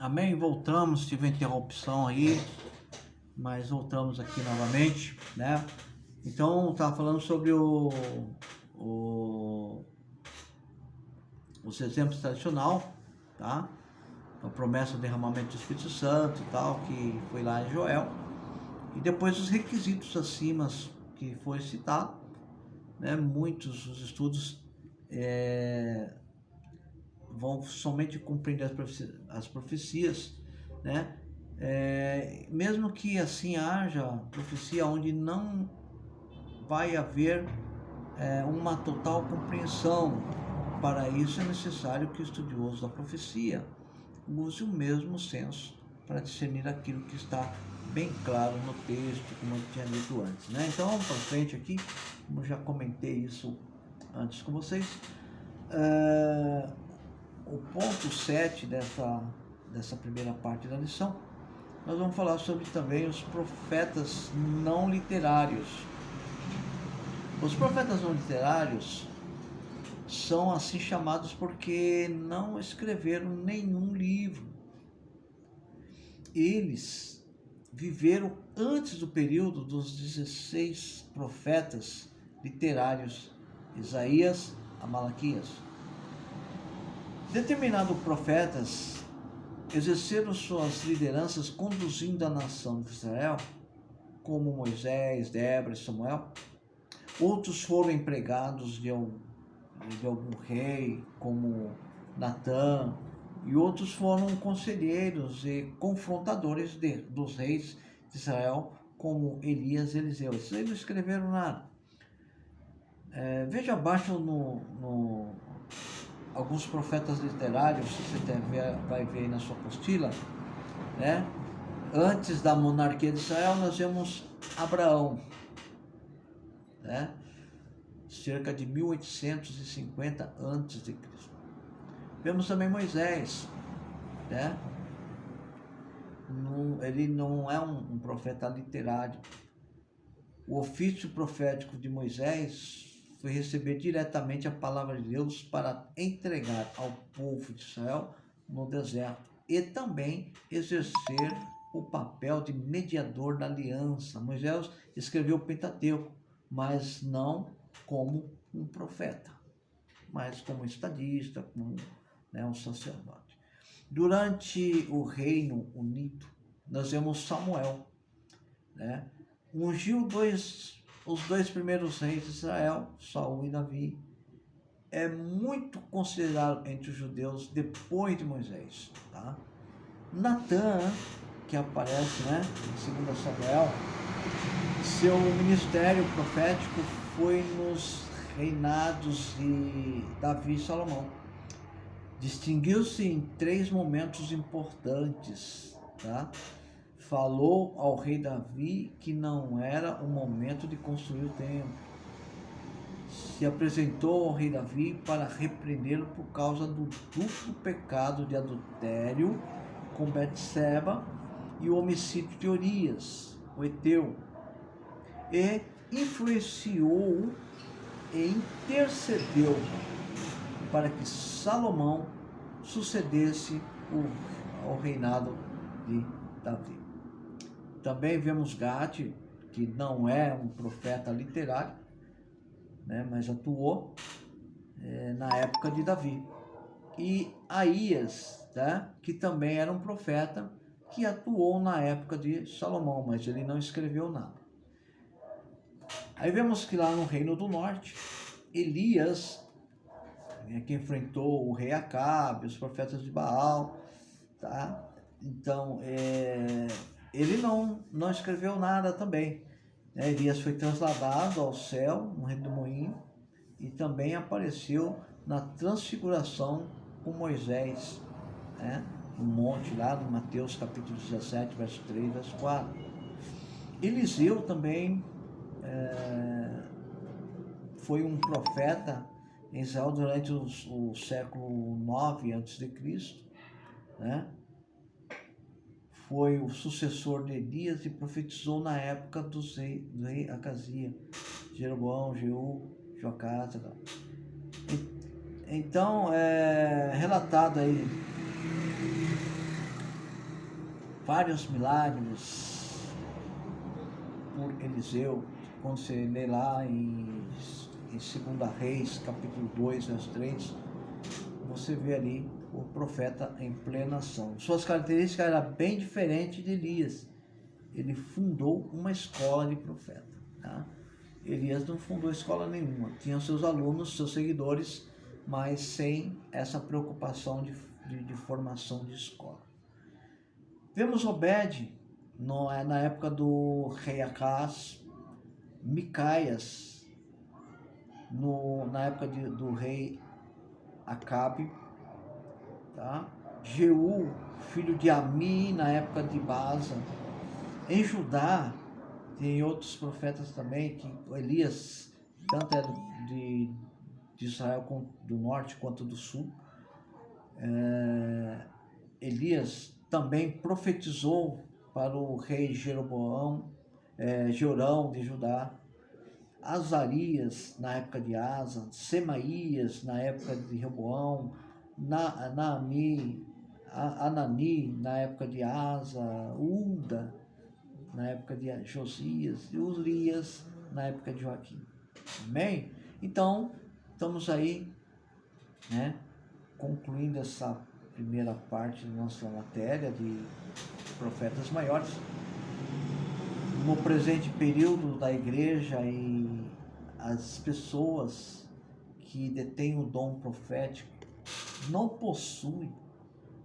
Amém? Voltamos, tive interrupção aí, mas voltamos aqui novamente, né? Então, estava falando sobre o, os exemplos tradicional, tá? A promessa do derramamento do Espírito Santo e tal, que foi lá em Joel. E depois os requisitos acima que foi citado, né? Muitos os estudos vão somente cumprindo as profecias, né? Mesmo que assim haja profecia onde não vai haver uma total compreensão, para isso é necessário que o estudioso da profecia use o mesmo senso para discernir aquilo que está bem claro no texto, como eu tinha dito antes, né? Então vamos para frente aqui, como eu já comentei isso antes com vocês. O ponto 7 dessa primeira parte da lição, nós vamos falar sobre também os profetas não literários. Os profetas não literários são assim chamados porque não escreveram nenhum livro. Eles viveram antes do período dos 16 profetas literários, Isaías a Malaquias. Determinados profetas exerceram suas lideranças conduzindo a nação de Israel, como Moisés, Débora e Samuel. Outros foram empregados de algum rei, como Natã, e outros foram conselheiros e confrontadores dos reis de Israel, como Elias e Eliseu. Eles não escreveram nada. Veja abaixo alguns profetas literários, você vai ver aí na sua apostila, né? Antes da monarquia de Israel, nós vemos Abraão, né? Cerca de 1850 a.C. Vemos também Moisés, né? Ele não é um profeta literário. O ofício profético de Moisés foi receber diretamente a palavra de Deus para entregar ao povo de Israel no deserto e também exercer o papel de mediador da aliança. Moisés escreveu o Pentateuco, mas não como um profeta, mas como estadista, como um sacerdote. Durante o Reino Unido, nós vemos Samuel, né? Ungiu os dois primeiros reis de Israel, Saul e Davi. É muito considerado entre os judeus depois de Moisés, tá? Natã, que aparece, né, em 2 Samuel, seu ministério profético foi nos reinados de Davi e Salomão. Distinguiu-se em 3 momentos importantes, tá? Falou ao rei Davi que não era o momento de construir o templo. Se apresentou ao rei Davi para repreendê-lo por causa do duplo pecado de adultério com Betseba e o homicídio de Urias, o heteu. E influenciou e intercedeu para que Salomão sucedesse ao reinado de Davi. Também vemos Gade, que não é um profeta literário, né, mas atuou na época de Davi. E Aías, tá, que também era um profeta que atuou na época de Salomão, mas ele não escreveu nada. Aí vemos que lá no Reino do Norte, Elias, que enfrentou o rei Acabe, os profetas de Baal, tá? Então, ele não escreveu nada também, né? Elias foi trasladado ao céu, no redemoinho, e também apareceu na transfiguração com Moisés, né? No monte lá, no Mateus capítulo 17, verso 3, verso 4. Eliseu também foi um profeta em Israel durante o século 9 a.C., né? Foi o sucessor de Elias e profetizou na época do rei Acazia, Jeroboão, Jeú, Joacás. Então, relatado aí vários milagres por Eliseu. Quando você lê lá em 2 Reis, capítulo 2, verso 3, você vê ali o profeta em plena ação. Suas características eram bem diferentes de Elias. Ele fundou uma escola de profeta. Tá? Elias não fundou escola nenhuma. Tinha seus alunos, seus seguidores, mas sem essa preocupação de formação de escola. Vemos Obed na época do rei Acaz, Micaias na época do rei Acabe, tá? Jeú, filho de Ami, na época de Baasa. Em Judá, tem outros profetas também, que Elias, tanto é de Israel do norte quanto do sul. Elias também profetizou para o rei Jorão de Judá. Azarias, na época de Asa, Semaías, na época de Rehoboão, Anani, na época de Asa, Uda, na época de Josias, e Urias, na época de Joaquim. Amém? Então, estamos aí, né, concluindo essa primeira parte da nossa matéria de profetas maiores. No presente período da igreja, e as pessoas que detêm o dom profético não possuem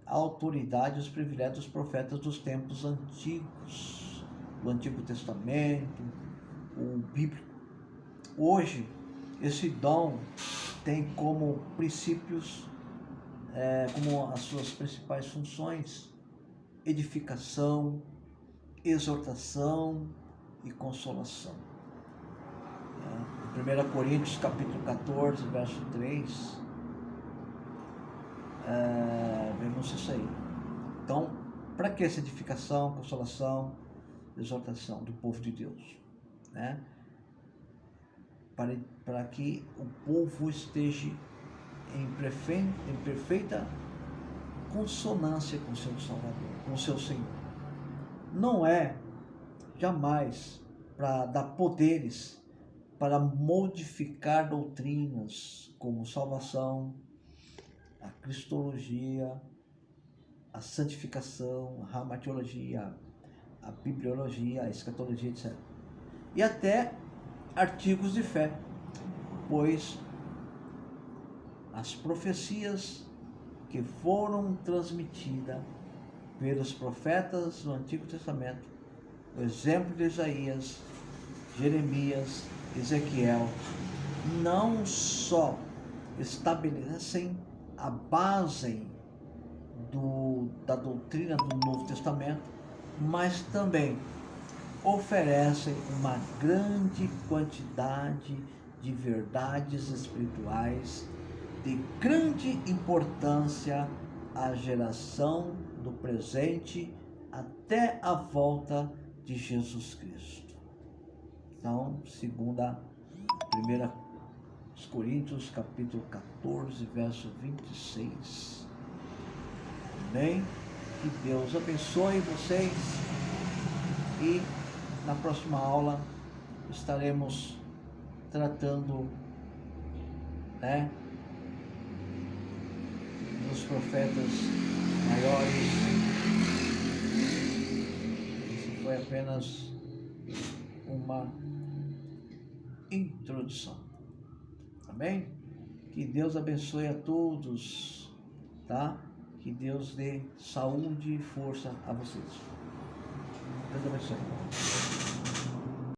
a autoridade e os privilégios dos profetas dos tempos antigos, do Antigo Testamento, o bíblico. Hoje, esse dom tem como princípios, como as suas principais funções, edificação, exortação e consolação. Em 1 Coríntios capítulo 14, verso 3, vemos isso aí. Então, para que essa edificação, consolação, exortação do povo de Deus? Né? Para que o povo esteja em perfeita consonância com seu Salvador, com seu Senhor. Não é jamais para dar poderes para modificar doutrinas como salvação, a cristologia, a santificação, a ramatiologia, a bibliologia, a escatologia, etc. E até artigos de fé, pois as profecias que foram transmitidas pelos profetas do Antigo Testamento, o exemplo de Isaías, Jeremias, Ezequiel, não só estabelecem a base da doutrina do Novo Testamento, mas também oferecem uma grande quantidade de verdades espirituais de grande importância à geração do presente até a volta de Jesus Cristo. Então, 1 Coríntios, capítulo 14, verso 26. Amém? Que Deus abençoe vocês e na próxima aula estaremos tratando, dos profetas maiores. Isso foi apenas uma introdução. Amém? Que Deus abençoe a todos, tá? Que Deus dê saúde e força a vocês. Deus abençoe.